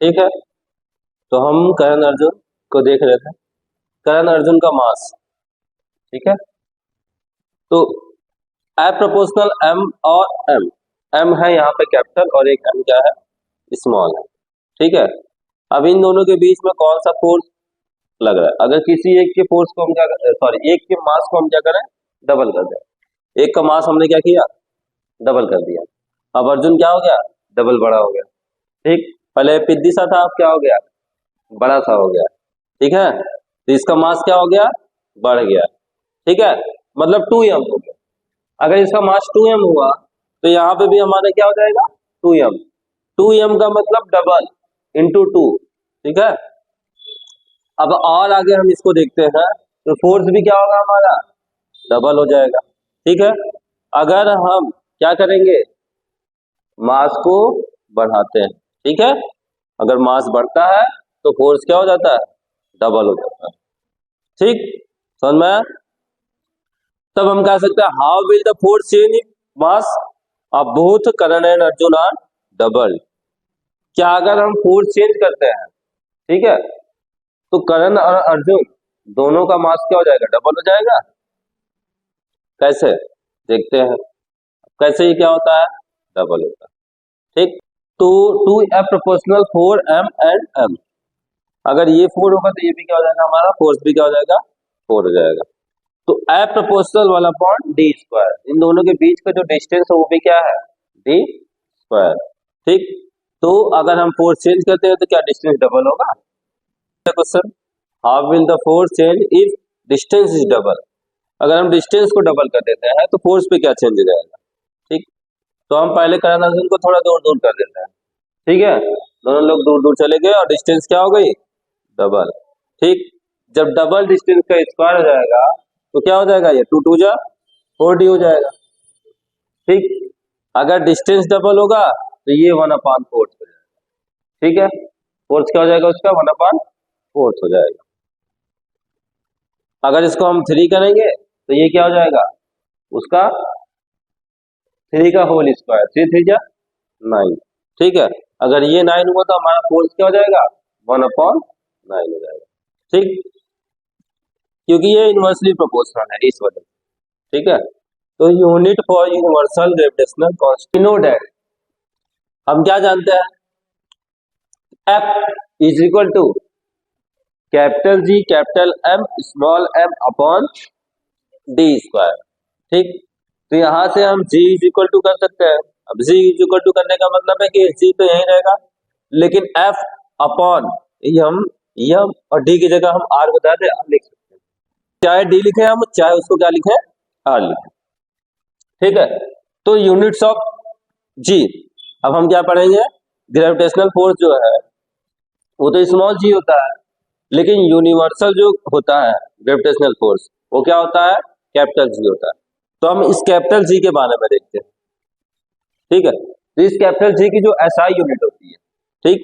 ठीक है। तो हम करण अर्जुन को देख रहे थे, करण अर्जुन का मास। ठीक है। तो एफ प्रोपोर्शनल एम और एम है यहाँ पे कैपिटल और एक एम क्या है, स्मॉल है। ठीक है। अब इन दोनों के बीच में कौन सा फोर्स लग रहा है? अगर किसी एक के फोर्स को हम क्या सॉरी एक के मास को हम क्या करें, डबल कर दें। एक का मास हमने क्या किया, डबल कर दिया। अब अर्जुन क्या हो गया, डबल बड़ा हो गया। ठीक। पहले पिद्दी सा था, अब क्या हो गया, बड़ा सा हो गया। ठीक है। तो इसका मास क्या हो गया, बढ़ गया। ठीक है। मतलब 2m हो गया। अगर इसका मास 2m हुआ तो यहाँ पे भी हमारा क्या हो जाएगा, 2m। 2m का मतलब डबल इंटू 2। ठीक है। अब और आगे हम इसको देखते हैं तो फोर्स भी क्या होगा हमारा, डबल हो जाएगा। ठीक है। अगर हम क्या करेंगे, मास को बढ़ाते हैं। ठीक है। अगर मास बढ़ता है तो फोर्स क्या हो जाता है, डबल हो जाता है। ठीक, समझ में आया? तब हम कह सकते हैं how will the force change in mass अब both Karan and Arjun are double. क्या अगर हम फोर्स चेंज करते हैं, ठीक है, तो करण और अर्जुन दोनों का मास क्या हो जाएगा, डबल हो जाएगा। कैसे, देखते हैं कैसे ये क्या होता है, डबल होता है। ठीक। तो 2f proportional 4m and m, अगर ये 4 होगा तो ये भी क्या हो जाएगा, हमारा फोर्स भी क्या हो जाएगा, 4 हो जाएगा। तो F प्रोपोर्शनल वाला अपॉन डी स्क्वायर, इन दोनों के बीच का जो डिस्टेंस है वो भी क्या है, डी स्क्वायर। ठीक। तो अगर हम फोर्स चेंज करते हैं तो क्या डिस्टेंस डबल होगा। Question, how will the force change if distance is double. अगर हम डिस्टेंस को डबल कर देते हैं तो फोर्स पे क्या चेंज हो जाएगा। ठीक। तो हम पहले करण अर्जुन को थोड़ा दूर दूर कर देते हैं। ठीक है। दोनों लोग दूर दूर चले गए और डिस्टेंस क्या हो गई, डबल। ठीक। जब डबल डिस्टेंस का स्क्वायर हो जाएगा तो क्या हो जाएगा, ये 2 2 जा 4d हो जाएगा। ठीक। अगर डिस्टेंस डबल होगा तो ये 1/4 हो जाएगा। ठीक है। फोर्स क्या हो जाएगा उसका, 1/4 हो जाएगा। अगर इसको हम 3 करेंगे तो ये क्या हो जाएगा, उसका 3 का होल स्क्वायर, 3 3 जा 9। ठीक है। अगर ये 9 हुआ तो हमारा फोर्स क्या हो जाएगा, 1/9 हो जाएगा। ठीक। क्योंकि ये इनवर्सली प्रोपोर्शनल है इस वजह से। ठीक है। तो unit for universal gravitational constant, हम क्या जानते हैं, F is equal to capital G capital M small m upon D square. ठीक। तो यहां से हम G इज इक्वल टू कर सकते हैं। अब G इज इक्वल टू करने का मतलब है कि G तो यही रहेगा, लेकिन F अपॉन यम और D की जगह हम R बता दे, लिख सकते हैं। चाहे D लिखे हम, चाहे उसको क्या लिखे, R लिखे। ठीक है। तो यूनिट्स ऑफ G, अब हम क्या पढ़ेंगे, ग्रेविटेशनल फोर्स जो है वो तो स्मॉल g होता है, लेकिन यूनिवर्सल जो होता है ग्रेविटेशनल फोर्स वो क्या होता है, कैपिटल G होता है। तो हम इस कैपिटल G के बारे में देखते हैं। ठीक है। तो इस कैपिटल G की जो SI यूनिट होती है, ठीक,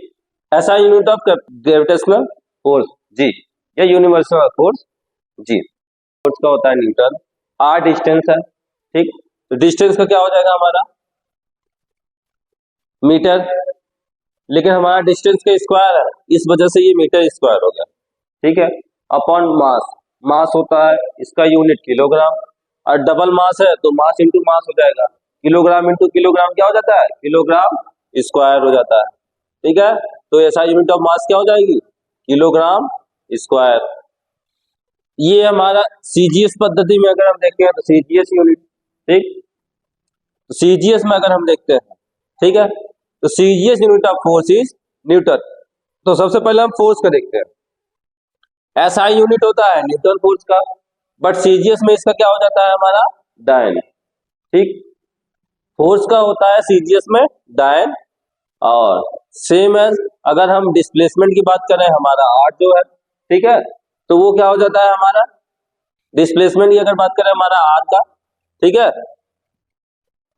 SI unit of gravitational force G या यूनिवर्सल फोर्स G, फोर्स का होता है न्यूटन। R डिस्टेंस है। ठीक। तो डिस्टेंस का क्या हो जाएगा हमारा, मीटर, लेकिन हमारा डिस्टेंस का स्क्वायर है, इस वजह से ये मीटर स्क्वायर हो गया। ठीक है। अपॉन मास, मास होता है इसका यूनिट किलोग्राम, और डबल मास है तो मास इंटू मास हो जाएगा, किलोग्राम इंटू किलोग्राम क्या हो जाता है, किलोग्राम स्क्वायर हो जाता है। ठीक है। तो ऐसा यूनिट ऑफ मास क्या हो जाएगी, किलोग्राम स्क्वायर। ये हमारा सीजीएस पद्धति में अगर हम देखते हैं तो सीजीएस यूनिट। ठीक। तो सीजीएस में अगर हम देखते हैं, ठीक है, तो CGS unit of force is Newton. तो सबसे पहले हम फोर्स का देखते हैं। एसआई यूनिट होता है न्यूटन फोर्स का, बट सीजीएस में इसका क्या हो जाता है हमारा, डायन। ठीक। फोर्स का होता है सीजीएस में डायन, और सेम एज अगर हम डिस्प्लेसमेंट की बात करें, हमारा आर जो है, ठीक है, तो वो क्या हो जाता है हमारा, डिस्प्लेसमेंट की अगर बात करें हमारा आर का, ठीक है,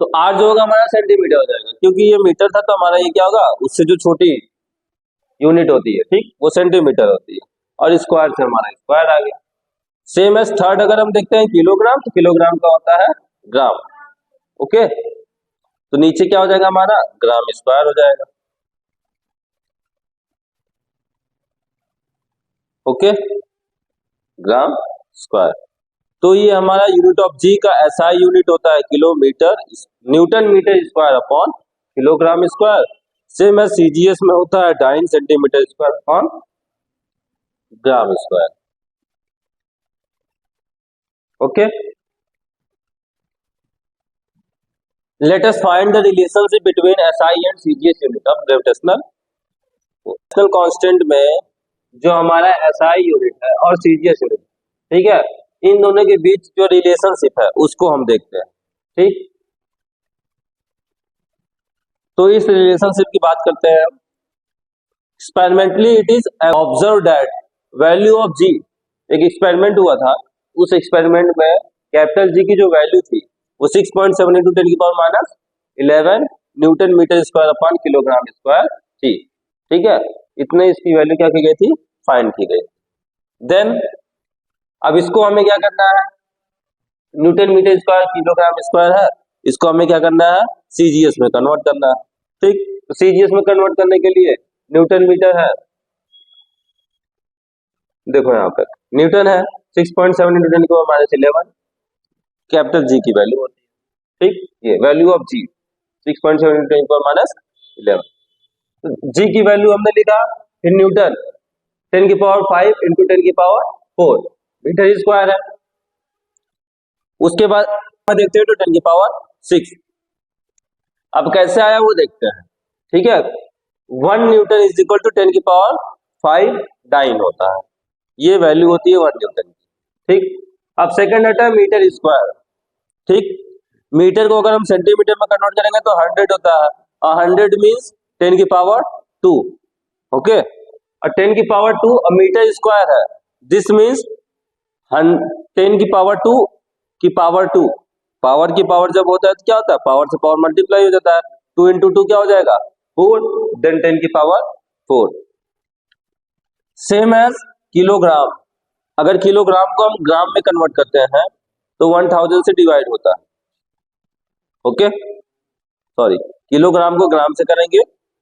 तो आर जो होगा हमारा सेंटीमीटर हो जाएगा, क्योंकि ये मीटर था तो हमारा ये क्या होगा, उससे जो छोटी यूनिट होती है, ठीक, वो सेंटीमीटर होती है, और स्क्वायर से हमारा स्क्वायर आ गया। सेम एज थर्ड अगर हम देखते हैं किलोग्राम, तो किलोग्राम का होता है ग्राम। ओके। तो नीचे क्या हो जाएगा हमारा, ग्राम स्क्वायर हो जाएगा। ओके, ग्राम स्क्वायर। तो ये हमारा यूनिट ऑफ जी का एसआई यूनिट होता है kilometre, newton metre square upon kilogram square. Same है सीजीएस में होता है dyne centimetre square upon gram square. Okay, let us find the relationship between SI and CGS unit of gravitational constant में जो हमारा SI unit है और CGS unit, ठीक है, इन दोनों के बीच जो रिलेशनशिप है उसको हम देखते हैं। ठीक, तो इस रिलेशनशिप की बात करते हैं। Experimentally it is observe that value of G, एक एक्सपेरिमेंट हुआ था, उस एक्सपेरिमेंट में कैपिटल जी की जो वैल्यू थी वो 6.7 इंटू 10 की power minus 11 newton metre square upon kilogram square थी। ठीक है, इतने इसकी वैल्यू क्या की गई थी, फाइंड की गई। देन अब इसको हमें क्या करना है, newton metre square kilogram square है, इसको हमें क्या करना है, सीजीएस में कन्वर्ट करना है। ठीक, तो सीजीएस में कन्वर्ट करने के लिए न्यूटन मीटर है, देखो यहाँ पर न्यूटन है 6.7 इंटू 10 की पावर माइनस 11, कैपिटल जी की वैल्यू होती है। ठीक, ये वैल्यू ऑफ जी 6.7 इंटू 10 की पावर माइनस 11, जी की वैल्यू हमने लिखा, फिर न्यूटन 10 की पावर 5 इंटू 10 की पावर 4 मीटर स्क्वायर है। उसके बाद देखते हैं तो 10 की पावर 6, अब कैसे आया वो देखते हैं। ठीक है, 1 न्यूटन इज इक्वल टू 10 की पावर 5 डाइन होता है, ये वैल्यू होती है 1 न्यूटन की। ठीक, अब सेकंड आता है मीटर स्क्वायर। ठीक, मीटर को अगर हम सेंटीमीटर में कन्वर्ट करेंगे तो 100 होता है, और 100 मीन्स 10 की पावर 2। ओके, और 10 की पावर 2 मीटर स्क्वायर है, दिस मीन्स 10 की पावर 2 की पावर 2, पावर की पावर जब होता है तो क्या होता है, पावर से पावर मल्टीप्लाई हो जाता है, 2 इंटू 2 क्या हो जाएगा 4, देन 10 की पावर 4। सेम एज किलोग्राम, अगर किलोग्राम को हम ग्राम में कन्वर्ट करते हैं तो 1000 से डिवाइड होता है। ओके, सॉरी, किलोग्राम को ग्राम से करेंगे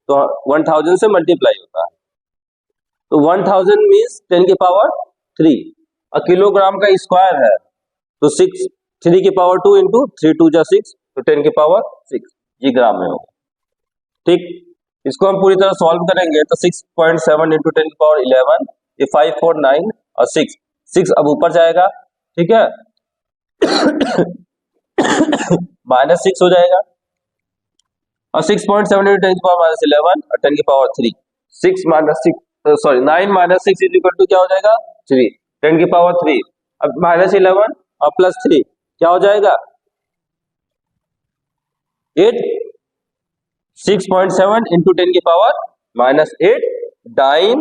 तो 1000 से मल्टीप्लाई होता है, तो 1000 मीन्स 10 की पावर 3, और किलोग्राम का स्क्वायर है तो 6, 3 की पावर 2 इंटू 3 2 जा 6, तो 10 की पावर 6, ये ग्राम में होगा। ठीक, इसको हम पूरी तरह सॉल्व करेंगे तो 6.7 इंटू 10 की पावर 11, ये 5 4 9 और 6 अब ऊपर जाएगा। ठीक है, माइनस 6 हो जाएगा, और 6.7 इंटू 10 की पावर माइनस 11 और 10 की power 3, 6 minus 6 sorry 9 minus 6 is equal to क्या हो जाएगा 3, 10 की पावर 3, अब माइनस 11 और प्लस 3 क्या हो जाएगा 8, 6.7 इंटू 10 की power minus 8 dine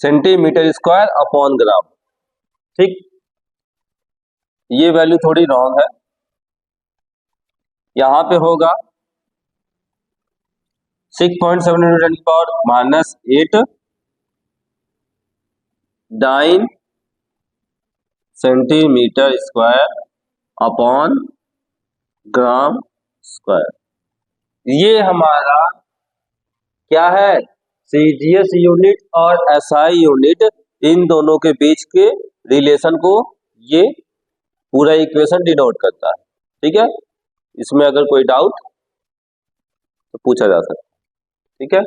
centimetre square upon ग्राम। ठीक, ये वैल्यू थोड़ी रॉन्ग है, यहां पे होगा 6.7 इंटू 10 की power minus 8 dine centimetre square upon gram square. ये हमारा क्या है, सीजीएस यूनिट और एसआई यूनिट, इन दोनों के बीच के रिलेशन को ये पूरा इक्वेशन डिनोट करता है। ठीक है, इसमें अगर कोई डाउट तो पूछा जा सकता है। ठीक है।